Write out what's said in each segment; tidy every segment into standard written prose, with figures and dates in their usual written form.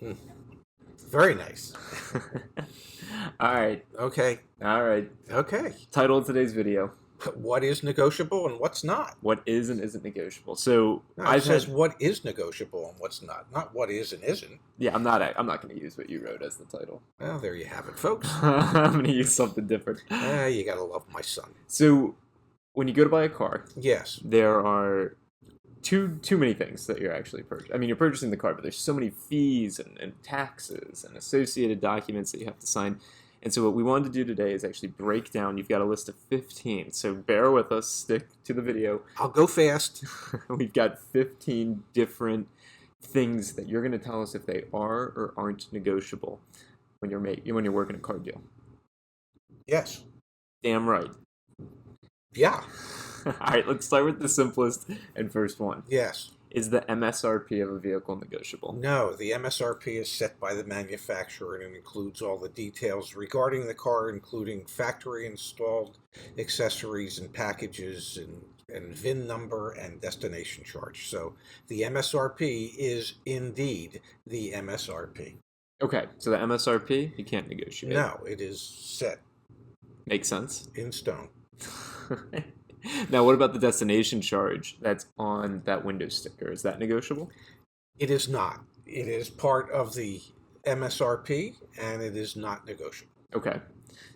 Mm. Very nice. All right. Okay. All right. Okay. Title of today's video: What is negotiable and what's not? What is and isn't negotiable. So No, it I've says had, what is negotiable and what's not what is and isn't. yeah, I'm not going to use what you wrote as the title. Well, there you have it, folks. I'm going to use something different. You gotta love my son. So when you go to buy a car, Yes. there are too many things that you're actually purchasing. I mean, you're purchasing the car, but there's so many fees and taxes and associated documents that you have to sign. And so what we wanted to do today is actually break down. You've got a list of 15, so bear with us, stick to the video. I'll go fast. We've got 15 different things that you're going to tell us if they are or aren't negotiable when you're working a car deal. Yes. Damn right. Yeah. All right, let's start with the simplest and first one. Yes. Is the MSRP of a vehicle negotiable? No, the MSRP is set by the manufacturer and it includes all the details regarding the car, including factory installed accessories and packages and VIN number and destination charge. So the MSRP is indeed the MSRP. Okay, so the MSRP, you can't negotiate. No, it is set Makes sense. in stone. Now, what about the destination charge that's on that window sticker? Is that negotiable? It is not. It is part of the MSRP and it is not negotiable. Okay,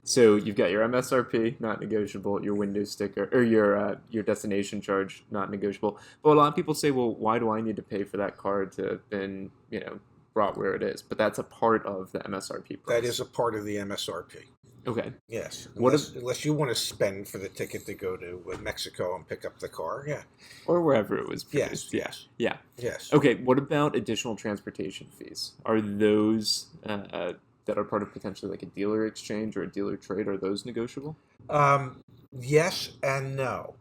so you've got your MSRP, not negotiable, your window sticker, or your destination charge, not negotiable. But a lot of people say, well, why do I need to pay for that car to have been, brought where it is? But that's a part of the MSRP price. That is a part of the MSRP. Okay. Yes, What unless you want to spend for the ticket to go to Mexico and pick up the car, yeah. or wherever it was Yes, produced. yes, Yeah. yes. Okay, what about additional transportation fees? Are those that are part of potentially like a dealer exchange or a dealer trade, are those negotiable? Yes and no.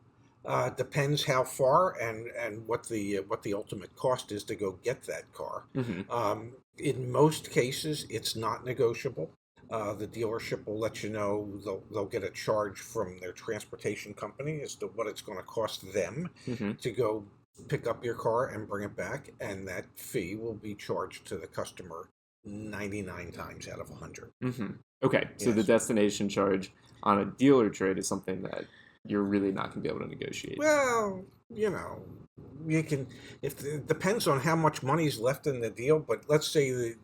Depends how far and what the ultimate cost is to go get that car. Mm-hmm. In most cases, it's not negotiable. The dealership will let you know they'll get a charge from their transportation company as to what it's going to cost them Mm-hmm. to go pick up your car and bring it back, and that fee will be charged to the customer 99 times out of 100. Mm-hmm. Okay, so the Yes. destination charge on a dealer trade is something that you're really not going to be able to negotiate. Well, you can, if it depends on how much money's left in the deal, but let's say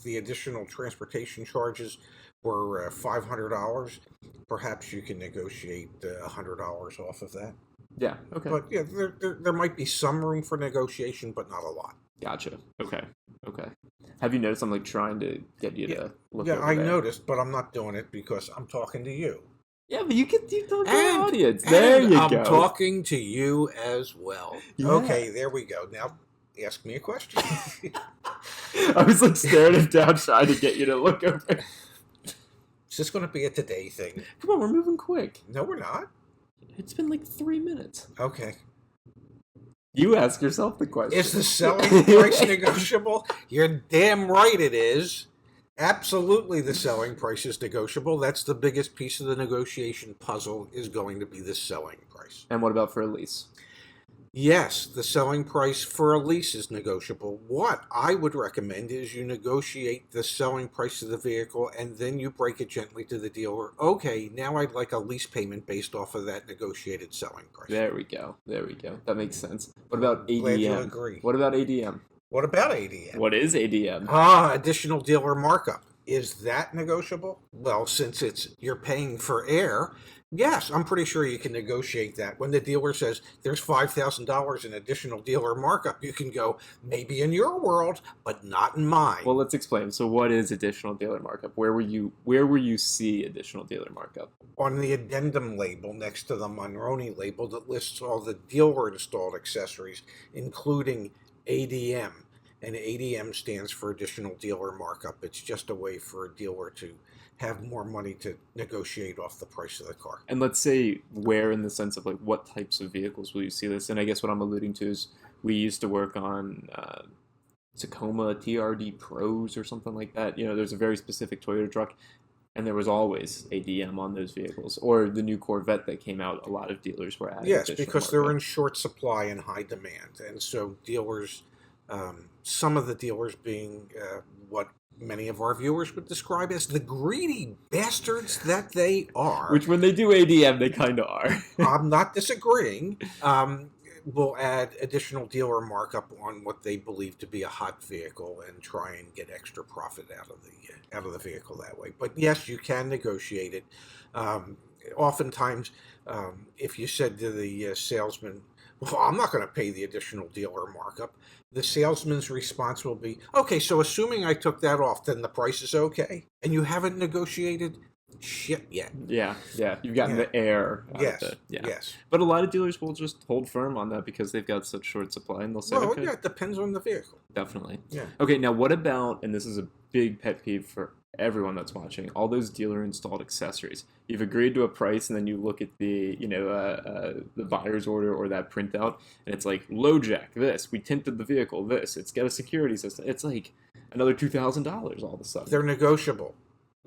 the additional transportation charges were $500, perhaps you can negotiate $100 off of that. Yeah, okay. But yeah, there might be some room for negotiation, but not a lot. Gotcha. Okay. Have you noticed I'm like trying to get you to look Yeah, over I there? noticed, but I'm not doing it because I'm talking to you. Yeah, but you talk to the And- audience. There And you I'm go. talking to you as well. Yeah. Okay, there we go. Now, ask me a question. I was like staring him down, trying to get you to look over. Is this going to be a today thing? Come on, we're moving quick. No, we're not. It's been like 3 minutes. Okay. You ask yourself the question. Is the selling price negotiable? You're damn right it is. Absolutely, the selling price is negotiable. That's the biggest piece of the negotiation puzzle, is going to be the selling price. And what about for a lease? Yes, the selling price for a lease is negotiable. What I would recommend is you negotiate the selling price of the vehicle and then you break it gently to the dealer. Okay, now I'd like a lease payment based off of that negotiated selling price. There we go. That makes sense. What about ADM? Glad you agree. What about ADM? What about ADM? What is ADM? Additional dealer markup. Is that negotiable? Well, since you're paying for air, yes, I'm pretty sure you can negotiate that. When the dealer says there's $5,000 in additional dealer markup, you can go, maybe in your world, but not in mine. Well, let's explain. So, what is additional dealer markup? Where will you see additional dealer markup? On the addendum label next to the Monroney label that lists all the dealer installed accessories, including ADM. And ADM stands for additional dealer markup. It's just a way for a dealer to have more money to negotiate off the price of the car. And let's say where, in the sense of like what types of vehicles will you see this? And I guess what I'm alluding to is we used to work on Tacoma TRD Pros or something like that. There's a very specific Toyota truck, and there was always ADM on those vehicles. Or the new Corvette that came out, a lot of dealers were adding. Yes, additional because they're markup. in short supply and high demand. And so dealers Some of the dealers being what many of our viewers would describe as the greedy bastards that they are. Which, when they do ADM, they kind of are. I'm not disagreeing. Will add additional dealer markup on what they believe to be a hot vehicle and try and get extra profit out of the vehicle that way. But yes, you can negotiate it. Oftentimes, if you said to the salesman, "Well, I'm not going to pay the additional dealer markup," the salesman's response will be, "Okay, so assuming I took that off, then the price is okay," and you haven't negotiated shit yet. Yeah. You've gotten the air out Yes. of it. Yeah. Yes. But a lot of dealers will just hold firm on that because they've got such short supply, and they'll say, Well, okay. yeah, it depends on the vehicle. Definitely. Yeah. Okay, now what about, and this is a big pet peeve for everyone that's watching, all those dealer installed accessories. You've agreed to a price, and then you look at the the buyer's order or that printout, and it's like low jack this, we tinted the vehicle this, it's got a security system. It's like another $2,000 all of a sudden. They're negotiable,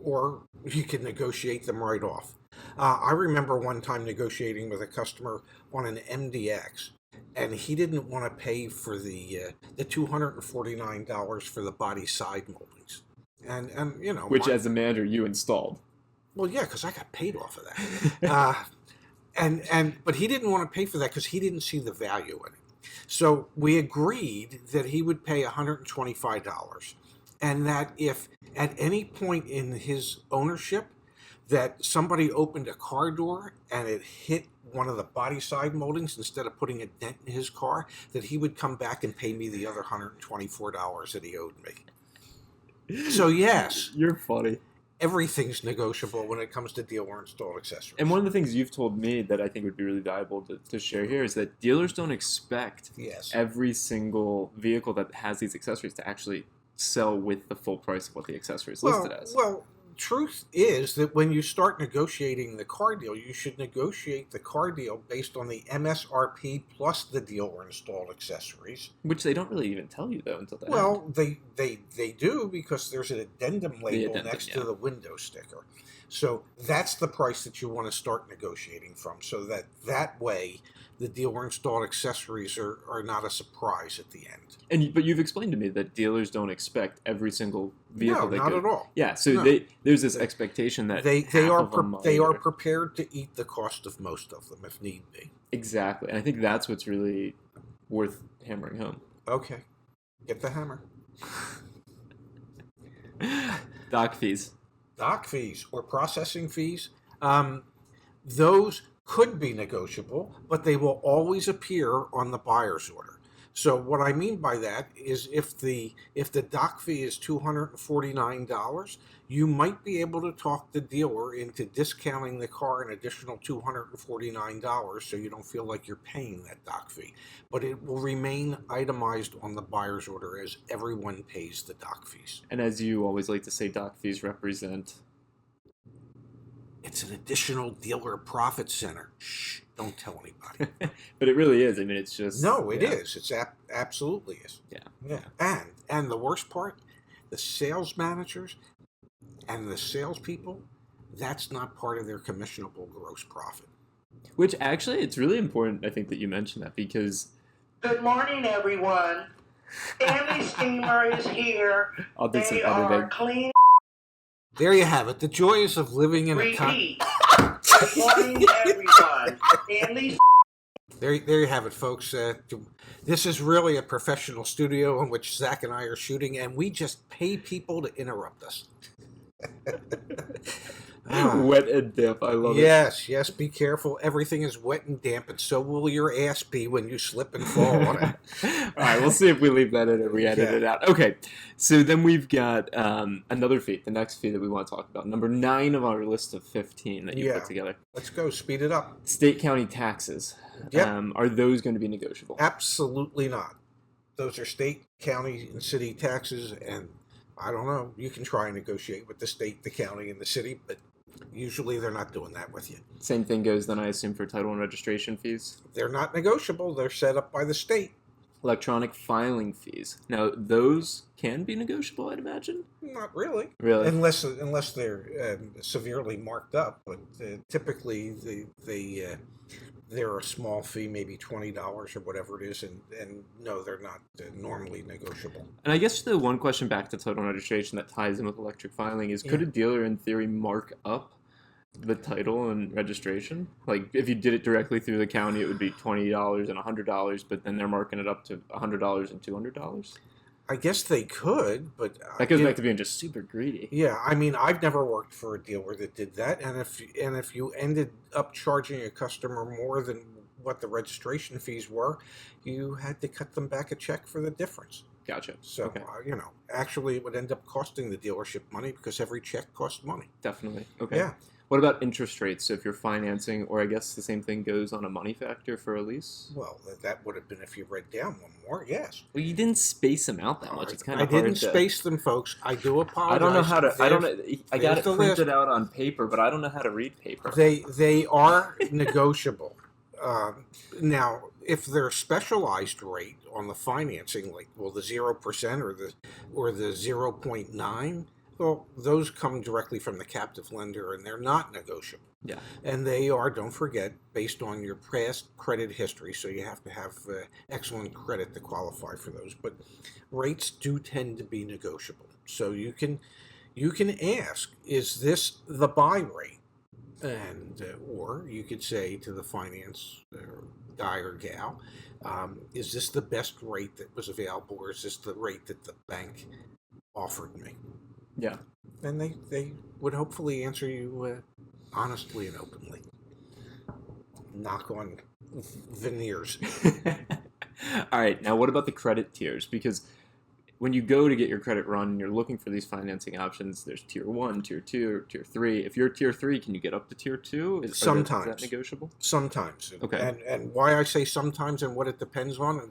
or you can negotiate them right off. I remember one time negotiating with a customer on an MDX, and he didn't want to pay for the $249 for the body side moldings. And Which, as a manager, you installed. Well, yeah, because I got paid off of that. But he didn't want to pay for that because he didn't see the value in it. So we agreed that he would pay $125, and that if at any point in his ownership that somebody opened a car door and it hit one of the body side moldings instead of putting a dent in his car, that he would come back and pay me the other $124 that he owed me. So yes, You're funny. everything's negotiable when it comes to dealer installed accessories. And one of the things you've told me that I think would be really valuable to share here is that dealers don't expect every single vehicle that has these accessories to actually sell with the full price of what the accessory is listed as. Well, truth is that when you start negotiating the car deal, you should negotiate the car deal based on the MSRP plus the dealer installed accessories. Which they don't really even tell you, though, until the end. Well, they do, because there's an addendum label next to the window sticker. So that's the price that you want to start negotiating from, so that way the dealer installed accessories are not a surprise at the end. But you've explained to me that dealers don't expect every single vehicle. No, not at all. Yeah, so there's this expectation that they are prepared to eat the cost of most of them if need be. Exactly, and I think that's what's really worth hammering home. Okay, get the hammer. Doc fees. Doc fees or processing fees, those could be negotiable, but they will always appear on the buyer's order. So what I mean by that is if the doc fee is $249, you might be able to talk the dealer into discounting the car an additional $249 so you don't feel like you're paying that doc fee. But it will remain itemized on the buyer's order as everyone pays the doc fees. And as you always like to say, doc fees represent... It's an additional dealer profit center. Shh, don't tell anybody. But it really is. I mean, it's just... No, it is. It's absolutely is. Yeah. And the worst part, the sales managers and the salespeople, that's not part of their commissionable gross profit. Which, actually, it's really important, I think, that you mention that, because... Good morning, everyone. Stanley Steamer is here. I'll do some They editing. are clean. There you have it. The joys of living in a... Repeat. Good morning, everyone. Stanley. There you have it, folks. This is really a professional studio in which Zach and I are shooting, and we just pay people to interrupt us. Wet and damp. I love it. Yes, be careful. Everything is wet and damp, and so will your ass be when you slip and fall on it. All right, we'll see if we leave that in or we edit it out. Okay, so then we've got another fee, the next fee that we want to talk about. Number 9 of our list of 15 that you put together. Let's go. Speed it up. State county taxes. Yep. Are those going to be negotiable? Absolutely not. Those are state, county, and city taxes, and I don't know. You can try and negotiate with the state, the county, and the city, but usually they're not doing that with you. Same thing goes then, I assume, for title and registration fees? They're not negotiable. They're set up by the state. Electronic filing fees. Now, those can be negotiable, I'd imagine. Not really. Really? Unless they're severely marked up, but typically they're a small fee, maybe $20 or whatever it is, and no, they're not normally negotiable. And I guess the one question back to title and registration that ties in with electric filing is, could a dealer in theory mark up the title and registration? Like, if you did it directly through the county, it would be $20 and $100, but then they're marking it up to $100 and $200? I guess they could, but That goes back to being just super greedy. yeah, I mean, I've never worked for a dealer that did that, and if you ended up charging a customer more than what the registration fees were, you had to cut them back a check for the difference. Gotcha. So, Okay. Actually, it would end up costing the dealership money because every check costs money. Definitely. Okay. Yeah. What about interest rates? So if you're financing, or I guess the same thing goes on a money factor for a lease? Well, that would have been if you read down one more, yes. Well, you didn't space them out that much. It's kind I of hard didn't space them, folks. I do apologize. I don't know how to. I don't. I got it the printed list. out on paper, but I don't know how to read paper. They are negotiable. Now, if they're specialized rate on the financing, like the 0% or the 0.9, well, those come directly from the captive lender, and they're not negotiable. Yeah. And they are, don't forget, based on your past credit history, so you have to have excellent credit to qualify for those. But rates do tend to be negotiable. So you can ask, is this the buy rate? And or you could say to the finance guy or gal, is this the best rate that was available, or is this the rate that the bank offered me? Yeah. And they would hopefully answer you honestly and openly. Knock on veneers. All right. Now, what about the credit tiers? Because when you go to get your credit run and you're looking for these financing options, there's tier 1, tier 2, or tier 3. If you're tier 3, can you get up to tier 2? Sometimes. Is that negotiable? Sometimes. Okay. And why I say sometimes and what it depends on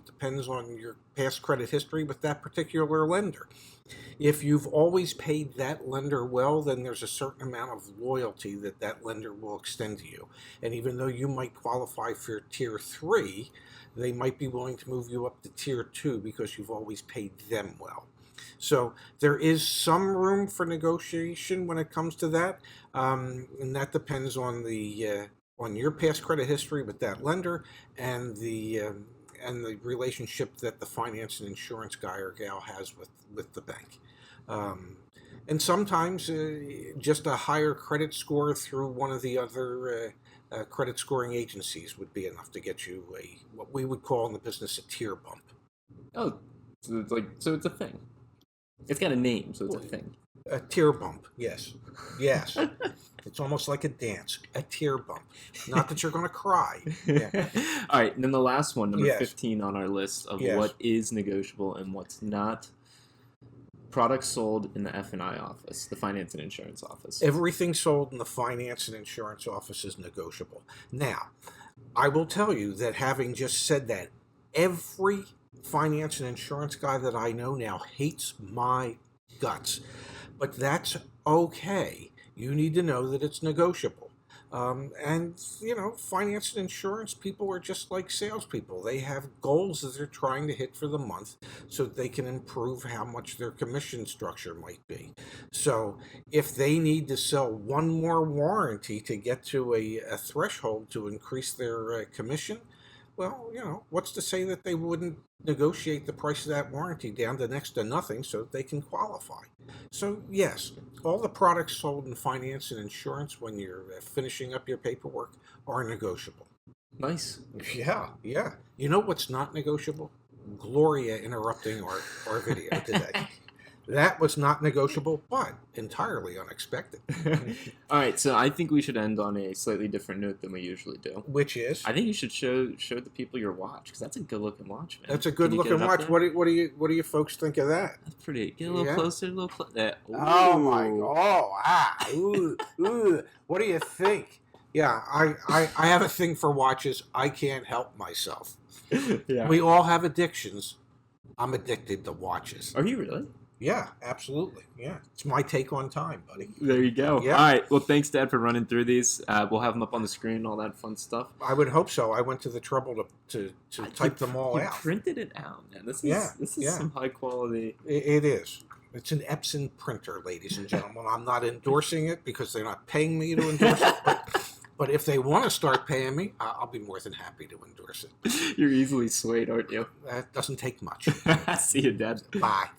your past credit history with that particular lender. If you've always paid that lender well, then there's a certain amount of loyalty that lender will extend to you. And even though you might qualify for tier 3, they might be willing to move you up to tier 2 because you've always paid them well. So there is some room for negotiation when it comes to that, and that depends on on your past credit history with that lender and the relationship that the finance and insurance guy or gal has with the bank. And sometimes just a higher credit score through one of the other credit scoring agencies would be enough to get you what we would call in the business a tier bump. Oh, so it's a thing. It's got a name, so it's a thing. A tier bump, yes. It's almost like a dance, a tier bump. Not that you're going to cry. Yeah. All right, and then the last one, number Yes. 15 on our list of Yes. what is negotiable and what's not. Products sold in the F&I office, the finance and insurance office. Everything sold in the finance and insurance office is negotiable. Now, I will tell you that having just said that, every finance and insurance guy that I know now hates my guts. But that's okay. You need to know that it's negotiable. And, finance and insurance people are just like salespeople. They have goals that they're trying to hit for the month so that they can improve how much their commission structure might be. So if they need to sell one more warranty to get to a threshold to increase their commission, well, what's to say that they wouldn't negotiate the price of that warranty down to next to nothing so that they can qualify? So, yes, all the products sold in finance and insurance when you're finishing up your paperwork are negotiable. Nice. Yeah. You know what's not negotiable? Gloria interrupting our video today. That was not negotiable, but entirely unexpected. All right, so I think we should end on a slightly different note than we usually do. Which is? I think you should show the people your watch, because that's a good looking watch, man. That's a Can good you get looking it up watch. there? What do you folks think of that? That's pretty. Get a little Yeah. closer, a little closer. Oh my! Ooh! What do you think? Yeah, I have a thing for watches. I can't help myself. Yeah. We all have addictions. I'm addicted to watches. Are you really? Yeah, absolutely. Yeah, it's my take on time, buddy. There you go. Yeah. All right. Well, thanks, Dad, for running through these. We'll have them up on the screen and all that fun stuff. I would hope so. I went to the trouble to type them all You out. printed it out, man. This is Yeah. some high quality. It is. It's an Epson printer, ladies and gentlemen. I'm not endorsing it because they're not paying me to endorse it. But if they want to start paying me, I'll be more than happy to endorse it. You're easily swayed, aren't you? That doesn't take much. See you, Dad. Bye.